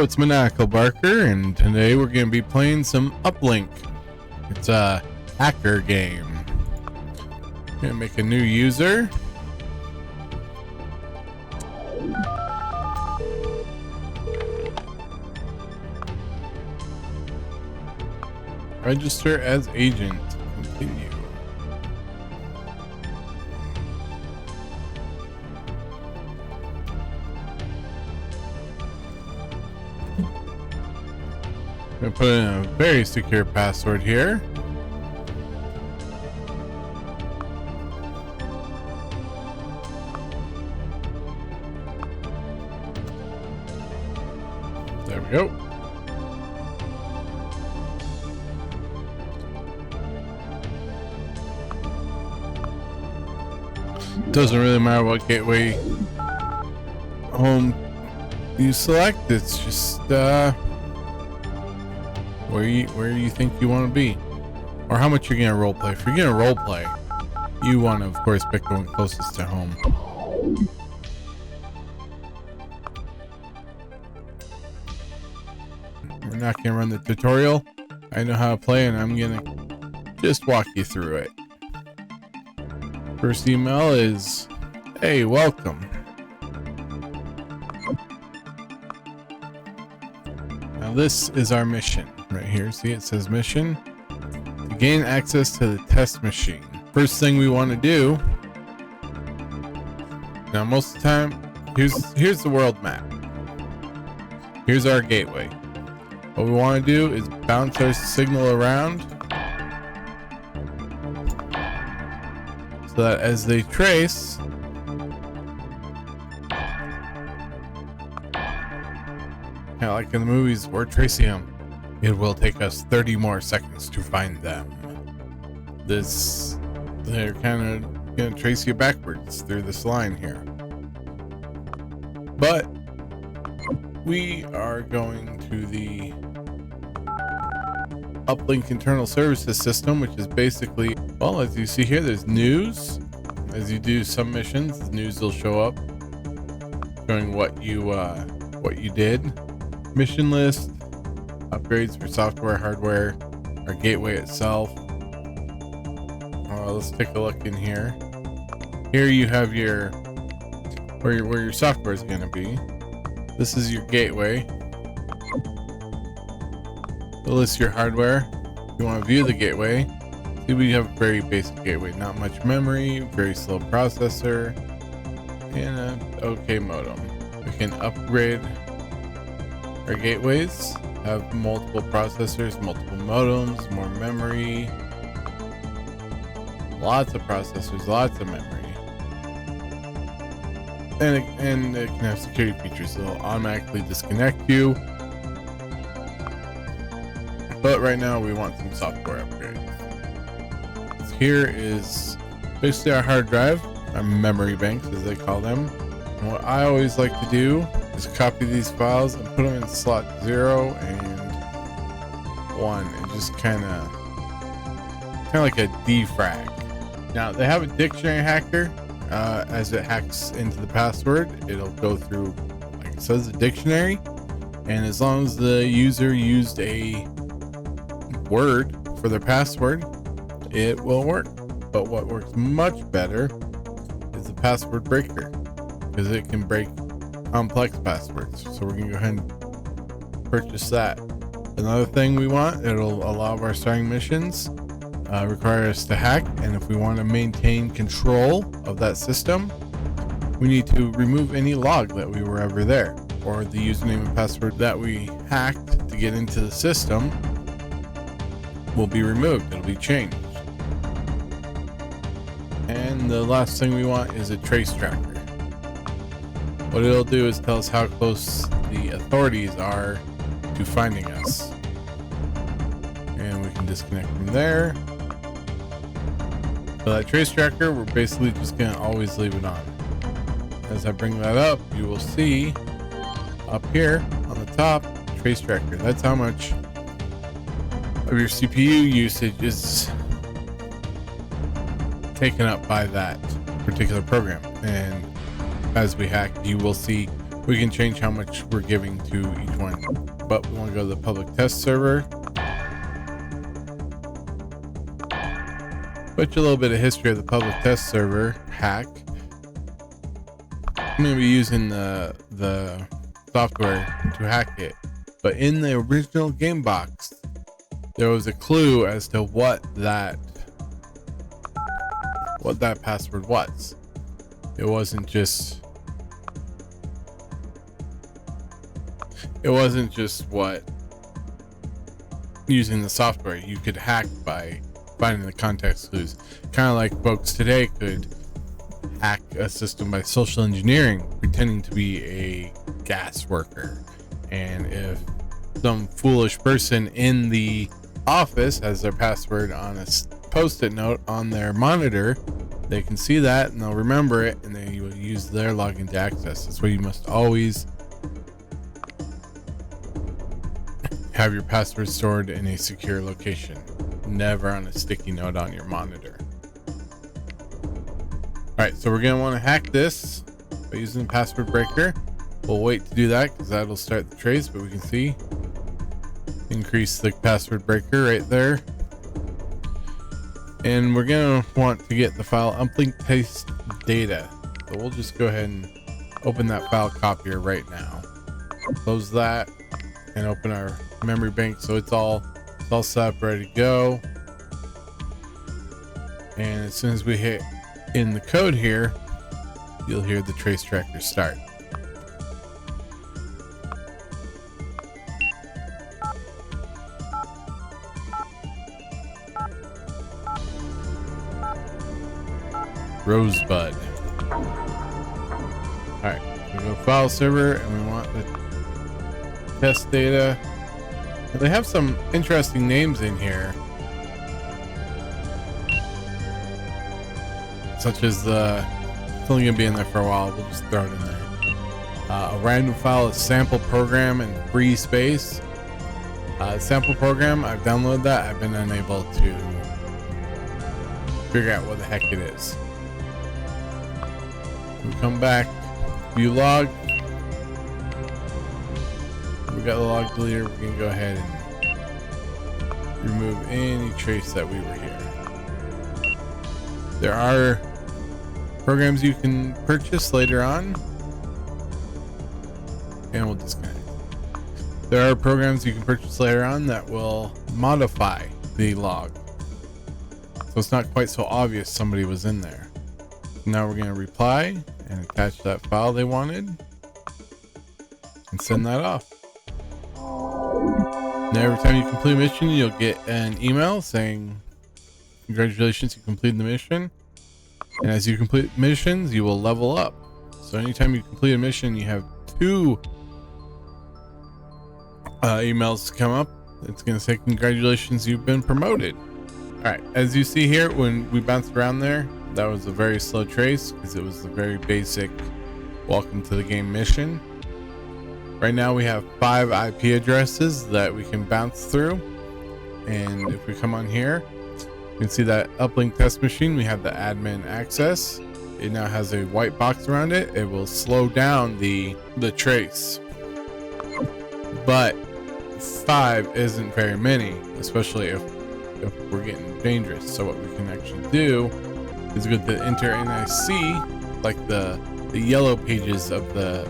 Hello, it's Maniacal Barker, and today we're going to be playing some Uplink. It's a hacker game. I'm going to make a new user. Register as agent. Continue. I'm going to put in a very secure password here. There we go. Doesn't really matter what gateway home you select. It's just where you think you want to be, or how much you're gonna roleplay. If you're gonna roleplay, you want to, of course, pick the one closest to home. We're not gonna run the tutorial. I know how to play, and I'm gonna just walk you through it. First email is, "Hey, welcome. Now this is our mission right here. See, it says mission to gain access to the test machine. First thing we want to do. Now, most of the time, here's the world map. Here's our gateway. What we want to do is bounce our signal around, so that as they trace, kind of like in the movies, we're tracing them. It will take us 30 more seconds to find them. They're kind of gonna trace you backwards through this line here. But we are going to the Uplink internal services system, which is basically, well, as you see here, there's news. As you do some missions, the news will show up showing what you did. Mission list, upgrades for software, hardware, our gateway itself. Let's take a look in here. Here you have where your software is going to be. This is your gateway. It'll list your hardware. If you want to view the gateway, see, we have a very basic gateway, not much memory, very slow processor, and an okay modem. We can upgrade our gateways, have multiple processors, multiple modems, more memory, lots of processors, lots of memory. And it can have security features, so it'll automatically disconnect you. But right now we want some software upgrades. Here is basically our hard drive, our memory banks as they call them. And what I always like to do is copy these files and put them in slot 0 and 1, and just kind of like a defrag. Now they have a dictionary hacker. As it hacks into the password, it'll go through, like it says, the dictionary, and as long as the user used a word for their password, it will work. But what works much better is the password breaker, because it can break complex passwords. So we're gonna go ahead and purchase that. Another thing we want, it'll allow our starting missions, require us to hack, and if we want to maintain control of that system, we need to remove any log that we were ever there, or the username and password that we hacked to get into the system will be removed. It'll be changed. And the last thing we want is a trace tracker. What it'll do is tell us how close the authorities are to finding us, and we can disconnect from there. So that trace tracker, we're basically just going to always leave it on. As I bring that up, you will see up here on the top, trace tracker. That's how much of your CPU usage is taken up by that particular program. And as we hack, you will see we can change how much we're giving to each one. But we want to go to the public test server. Put you a little bit of history of the public test server hack. I'm going to be using the software to hack it. But in the original game box, there was a clue as to what that password was. It wasn't just what using the software. You could hack by finding the context clues, kind of like folks today could hack a system by social engineering, pretending to be a gas worker. And if some foolish person in the office has their password on a post-it note on their monitor, they can see that and they'll remember it, and then you will use their login to access. That's why you must always have your password stored in a secure location, never on a sticky note on your monitor. Alright, so we're going to want to hack this by using the password breaker. We'll wait to do that because that'll start the trace, but we can see increase the password breaker right there. And we're going to want to get the file uplink test data. So we'll just go ahead and open that file copier right now. Close that and open our memory bank so it's all set up, ready to go. And as soon as we hit in the code here, you'll hear the trace tracker start. Rosebud. Alright, we go file server and we want the test data. Now, they have some interesting names in here, such as it's only gonna be in there for a while, we'll just throw it in there. A random file, a sample program, and free space. Sample program, I've downloaded that. I've been unable to figure out what the heck it is. We come back, view log. We got the log deleter. We can go ahead and remove any trace that we were here. There are programs you can purchase later on, and we'll disconnect. There are programs you can purchase later on that will modify the log, so it's not quite so obvious somebody was in there. Now we're going to reply and attach that file they wanted and send that off. Now every time you complete a mission, you'll get an email saying congratulations, you completed the mission. And as you complete missions, you will level up. So anytime you complete a mission, you have 2 emails to come up. It's going to say congratulations, you've been promoted. Alright, as you see here, when we bounced around there, that was a very slow trace because it was the very basic welcome to the game mission. Right now we have 5 IP addresses that we can bounce through, and if we come on here, you can see that uplink test machine. We have the admin access. It now has a white box around it. It will slow down the trace, but 5 isn't very many, especially if we're getting dangerous. So what we can actually do is go to enter NIC, like the yellow pages of the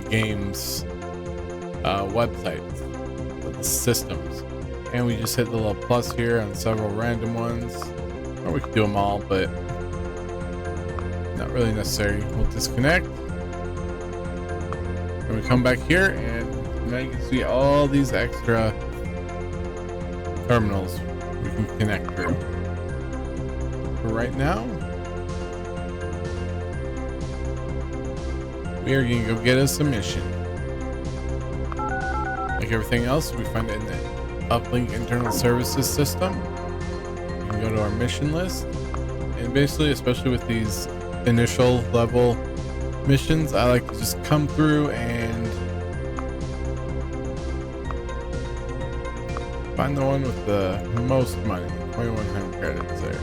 game's websites, of the systems, and we just hit the little plus here on several random ones, or we can do them all, but not really necessary. We'll disconnect, and we come back here, and now you can see all these extra terminals we can connect through. For right now, we are going to go get us a mission. Like everything else, we find it in the Uplink internal services system. You can go to our mission list, and basically, especially with these initial level missions, I like to just come through and find the one with the most money. 2100 credits there.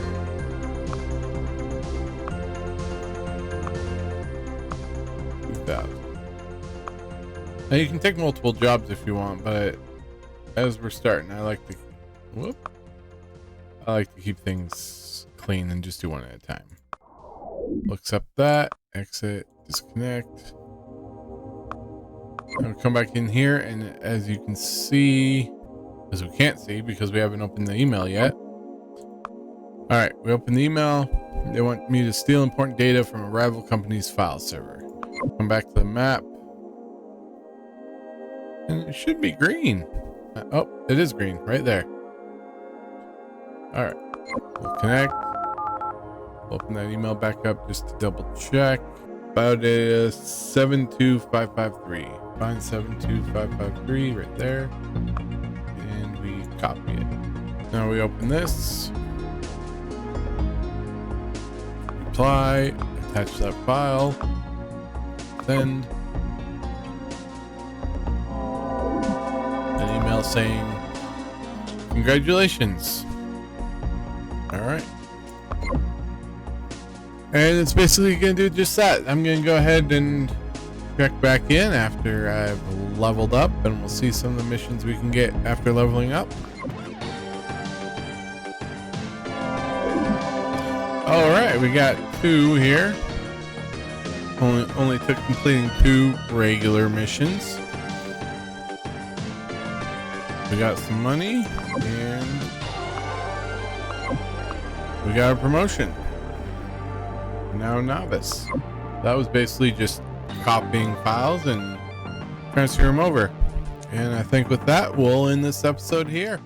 Now you can take multiple jobs if you want, but as we're starting, I like to keep things clean and just do one at a time. We'll accept that, exit, disconnect. I'll come back in here, and as you can see, as we can't see because we haven't opened the email yet. All right, we opened the email. They want me to steal important data from a rival company's file server. Come back to the map. And it should be green. Oh, it is green right there. All right, we'll connect. Open that email back up just to double check. Biodata 72553. Find 72553 right there. And we copy it. Now we open this. Reply. Attach that file. Send. An email saying, congratulations. All right. And it's basically going to do just that. I'm going to go ahead and check back in after I've leveled up, and we'll see some of the missions we can get after leveling up. All right, we got 2 here. Only took completing 2 regular missions. We got some money, and we got a promotion. Now novice. That was basically just copying files and transferring them over. And I think with that, we'll end this episode here.